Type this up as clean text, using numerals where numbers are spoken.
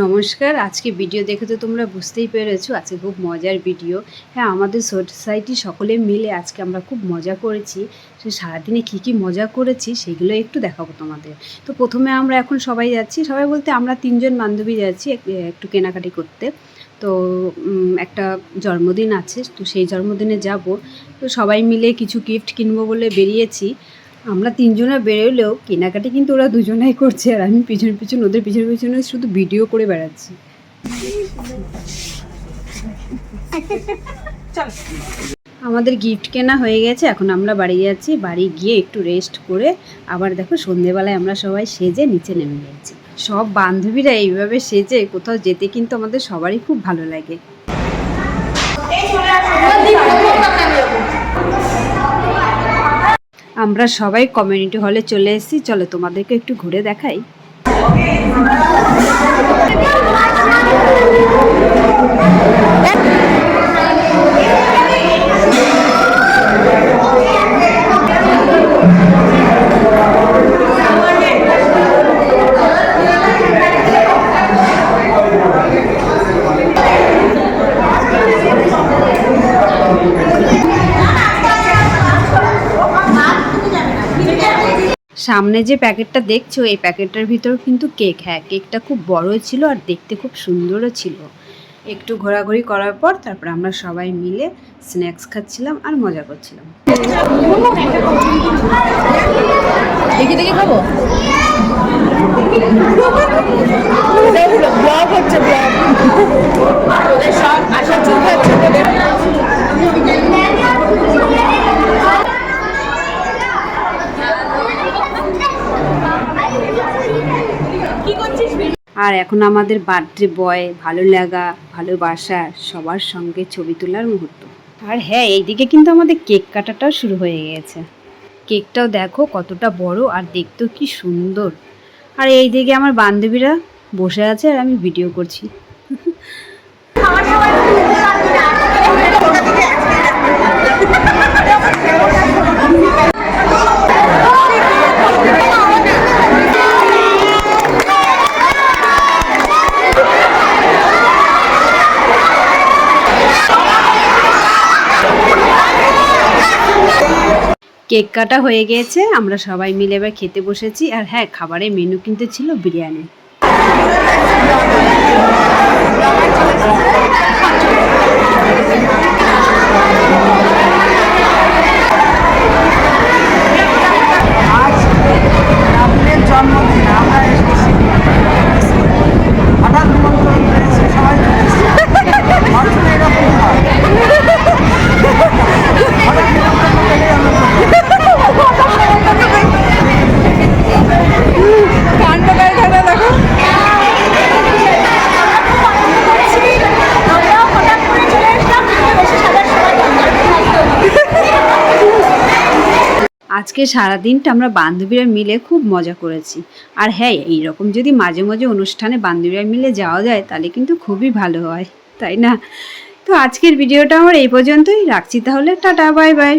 নমস্কার। আজকে ভিডিও দেখে তো তোমরা বুঝতেই পেরেছো আজকে খুব মজার ভিডিও। হ্যাঁ, আমাদের সোসাইটি সকলে মিলে আজকে আমরা খুব মজা করেছি। সে সারাদিনে কী মজা করেছি সেগুলো একটু দেখাবো তোমাদের। তো প্রথমে আমরা এখন সবাই যাচ্ছি, সবাই বলতে আমরা 3 জন বান্ধবী যাচ্ছি একটু কেনাকাটি করতে। তো একটা জন্মদিন আছে, তো সেই জন্মদিনে যাব। তো সবাই মিলে কিছু গিফট কিনবো বলে বেরিয়েছি। আমরা 3 জনে বেরোলেও কেনাকাটি কিন্তু ওরা দুজনেই করছে, আর আমি পিছন ওদের পিছনে শুধু ভিডিও করে বেড়াচ্ছি। আমাদের গিফট কেনা হয়ে গেছে, এখন আমরা বাড়ি যাচ্ছি। বাড়ি গিয়ে একটু রেস্ট করে আবার দেখো সন্ধেবেলায় আমরা সবাই সেজে নিচে নেমে যাচ্ছি। সব বান্ধবীরা এইভাবে সেজে কোথাও যেতে কিন্তু আমাদের সবারই খুব ভালো লাগে। আমরা সবাই কমিউনিটি হলে চলে এসেছি, চলো তোমাদেরকে একটু ঘুরে দেখাই। সামনে যে প্যাকেটটা দেখছো এই প্যাকেটটার ভিতর কিন্তু কেক। হ্যাঁ, কেকটা খুব বড় ছিল আর দেখতে খুব সুন্দরও ছিল। একটু ঘোরাঘুরি করার পর তারপর আমরা সবাই মিলে স্ন্যাক্স খাচ্ছিলাম আর মজা করছিলাম। দেখি দেখি খাবো। ব্লগ হচ্ছে, ব্লগ সব আশা চুপ হচ্ছে। আর এখন আমাদের বার্থডে বয়, ভালো লাগা, ভালোবাসা সবার সঙ্গে ছবি তোলার মুহূর্ত। আর হ্যাঁ, এইদিকে কিন্তু আমাদের কেক কাটাটাও শুরু হয়ে গেছে। কেকটাও দেখো কতটা বড় আর দেখতেও কি সুন্দর। আর এইদিকে আমার বান্ধবীরা বসে আছে আর আমি ভিডিও করছি। কেক কাটা হয়ে গিয়েছে, আমরা সবাই মিলে এবার খেতে বসেছি। আর হ্যাঁ, খাবারের মেনু কিন্তু ছিল বিরিয়ানি। জন্মদিন আমরা এসেছি, হঠাৎ নিমন্ত্রণ করেছি, সবাই এরকম হয়। আজকে সারাদিনটা আমরা বান্ধবীরা মিলে খুব মজা করেছি। আর হ্যাঁ, এইরকম যদি মাঝে মাঝে অনুষ্ঠানে বান্ধবীরা মিলে যাওয়া যায় তাহলে কিন্তু খুবই ভালো হয়, তাই না? তো আজকের ভিডিওটা আমার এই পর্যন্তই রাখছি, তাহলে টাটা, বাই বাই।